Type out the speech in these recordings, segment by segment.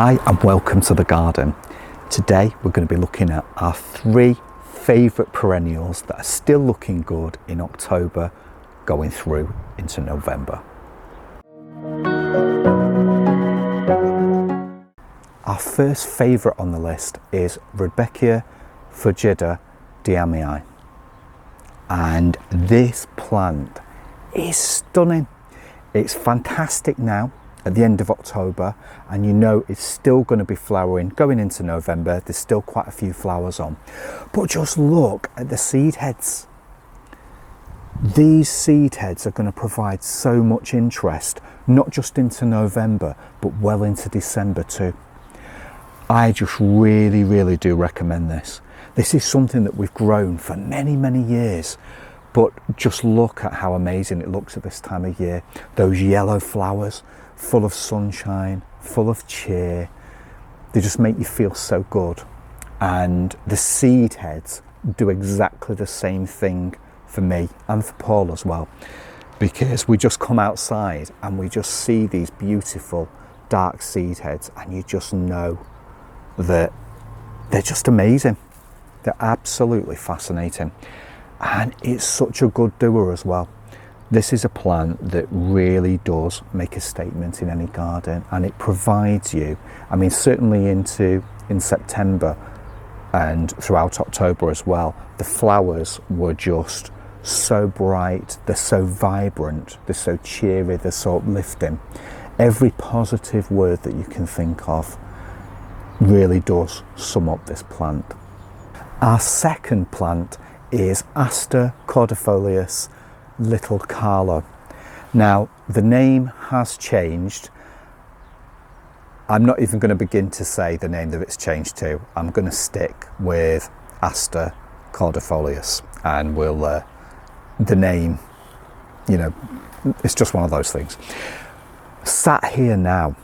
Hi and welcome to the garden. Today we're going to be looking at our 3 favourite perennials that are still looking good in October going through into November. Our first favourite on the list is Rudbeckia fulgida deamii, and this plant is stunning. It's fantastic now at the end of October, and you know it's still going to be flowering going into November. There's still quite a few flowers on, but just look at the seed heads. These seed heads are going to provide so much interest, not just into November but well into December too. I just really do recommend this. This is something that we've grown for many years, but just look at how amazing it looks at this time of year. Those yellow flowers, full of sunshine, full of cheer. They just make you feel so good. And the seed heads do exactly the same thing for me and for Paul as well, because we just come outside and we just see these beautiful dark seed heads, and you just know that they're just amazing. They're absolutely fascinating, and it's such a good doer as well. This is a plant that really does make a statement in any garden, and it provides you, I mean certainly in September and throughout October as well, the flowers were just so bright, they're so vibrant, they're so cheery, they're so uplifting. Every positive word that you can think of really does sum up this plant. Our second plant is Aster cordifolius little Carlow. Now the name has changed. I'm not even going to begin to say the name that it's changed to. I'm going to stick with Aster cordifolius, and we'll the name, you know, it's just one of those things. Sat here now,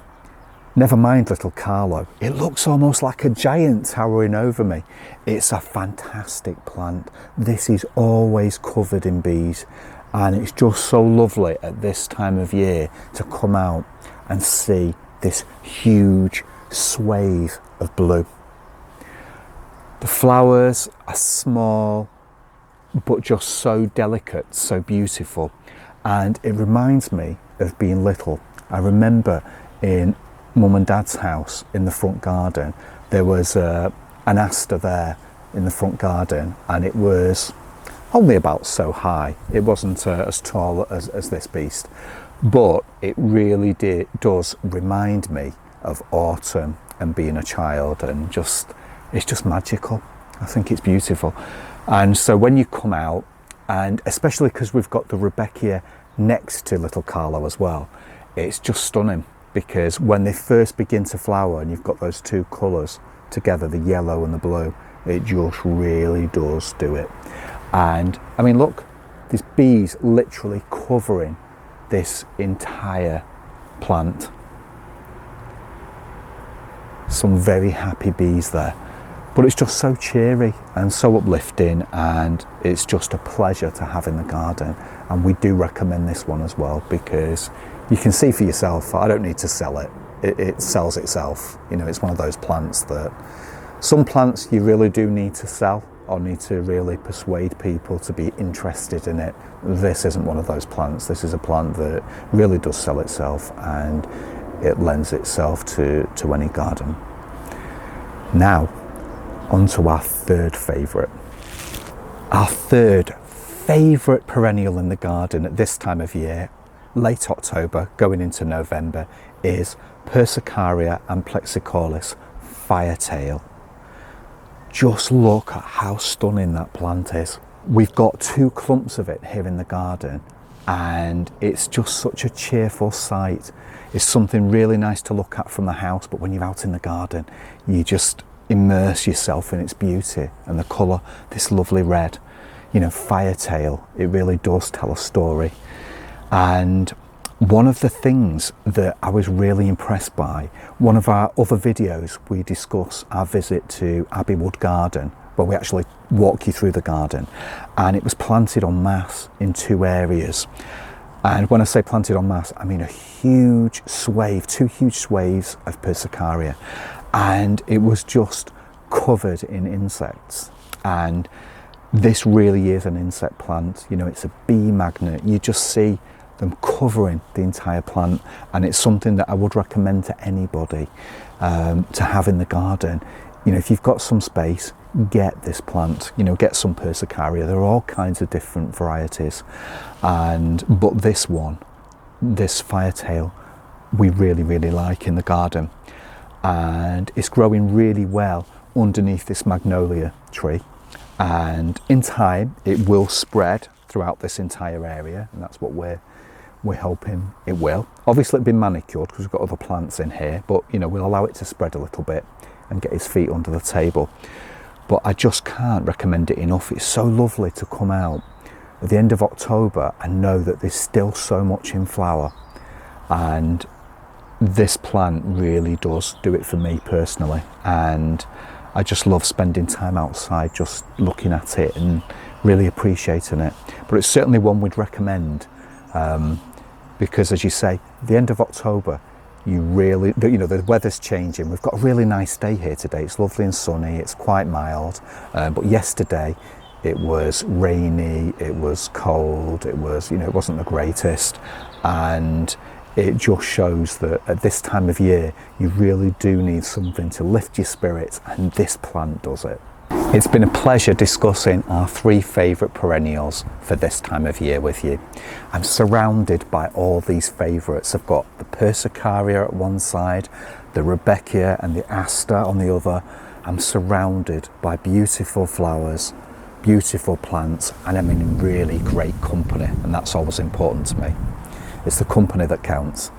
never mind little Carlow, it looks almost like a giant towering over me. It's a fantastic plant. This is always covered in bees, and it's just so lovely at this time of year to come out and see this huge swathe of blue. The flowers are small but just so delicate, so beautiful, and it reminds me of being little. I remember in Mum and Dad's house in the front garden, there was an Aster there in the front garden, and it was only about so high. It wasn't as tall as this beast, but it really does remind me of autumn and being a child, and it's just magical. I think it's beautiful. And so when you come out, and especially because we've got the Rudbeckia next to little Carlow as well, it's just stunning, because when they first begin to flower and you've got those two colours together, the yellow and the blue, it just really does do it. And I mean, look, there's bees literally covering this entire plant. Some very happy bees there, but it's just so cheery and so uplifting, and it's just a pleasure to have in the garden. And we do recommend this one as well, because you can see for yourself. I don't need to sell it. It sells itself. You know, it's one of those plants that some plants you really do need to sell, or need to really persuade people to be interested in it. This isn't one of those plants. This is a plant that really does sell itself, and it lends itself to any garden. Now, on to our third favourite. Our third favourite perennial in the garden at this time of year, late October going into November, is Persicaria amplexicaulis Firetail. Just look at how stunning that plant is. We've got 2 clumps of it here in the garden, and it's just such a cheerful sight. It's something really nice to look at from the house, but when you're out in the garden, you just immerse yourself in its beauty and the colour, this lovely red. You know, Firetail, it really does tell a story. And one of the things that I was really impressed by, one of our other videos, we discuss our visit to Abbeywood Garden, where we actually walk you through the garden, and it was planted en masse in 2 areas. And when I say planted en masse, I mean a huge swathe, 2 huge swathes of Persicaria, and it was just covered in insects. And this really is an insect plant. You know, it's a bee magnet. You just see them covering the entire plant, and it's something that I would recommend to anybody to have in the garden. You know, if you've got some space, get this plant, you know, get some Persicaria. There are all kinds of different varieties, but this one, this Firetail, we really like in the garden, and it's growing really well underneath this magnolia tree, and in time it will spread throughout this entire area, and that's what we're hoping it will. Obviously it's been manicured because we've got other plants in here, but you know, we'll allow it to spread a little bit and get his feet under the table. But I just can't recommend it enough. It's so lovely to come out at the end of October and know that there's still so much in flower, and this plant really does do it for me personally, and I just love spending time outside just looking at it and really appreciating it. But it's certainly one we'd recommend, because as you say, the end of October, you know, the weather's changing. We've got a really nice day here today. It's lovely and sunny, it's quite mild, but yesterday it was rainy, it was cold, it was, you know, it wasn't the greatest, and it just shows that at this time of year you really do need something to lift your spirits, and this plant does it. It's been a pleasure discussing our 3 favourite perennials for this time of year with you. I'm surrounded by all these favourites. I've got the Persicaria at one side, the Rudbeckia and the Aster on the other. I'm surrounded by beautiful flowers, beautiful plants, and I'm in really great company, and that's always important to me. It's the company that counts,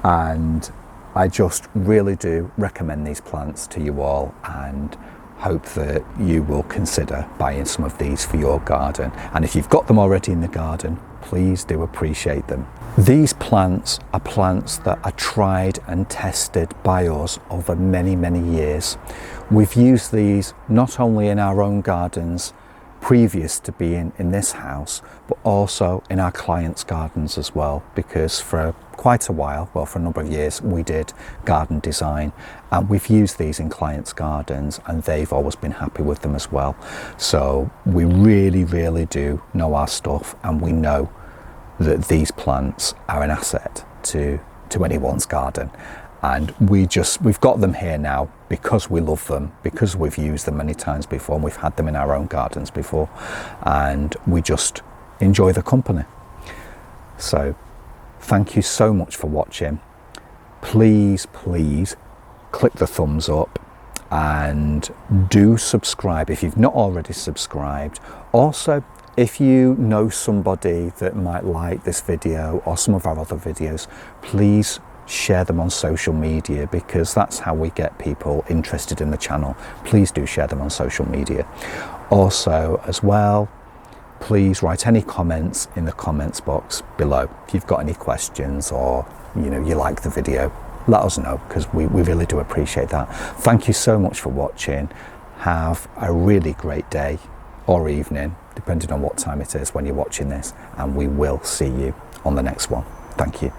and I just really do recommend these plants to you all, and hope that you will consider buying some of these for your garden. And if you've got them already in the garden, please do appreciate them. These plants are plants that are tried and tested by us over many years. We've used these not only in our own gardens previous to being in this house, but also in our clients' gardens as well, because for quite a while, well, for a number of years, we did garden design, and we've used these in clients' gardens, and they've always been happy with them as well. So we really do know our stuff, and we know that these plants are an asset to anyone's garden. And we've got them here now because we love them, because we've used them many times before, and we've had them in our own gardens before, and we just enjoy the company. So thank you so much for watching. Please click the thumbs up, and do subscribe if you've not already subscribed. Also, if you know somebody that might like this video or some of our other videos, please share them on social media, because that's how we get people interested in the channel. Please do share them on social media. Also, as well, please write any comments in the comments box below. If you've got any questions, or you know, you like the video, let us know, because we really do appreciate that. Thank you so much for watching. Have a really great day or evening, depending on what time it is when you're watching this, and we will see you on the next one. Thank you.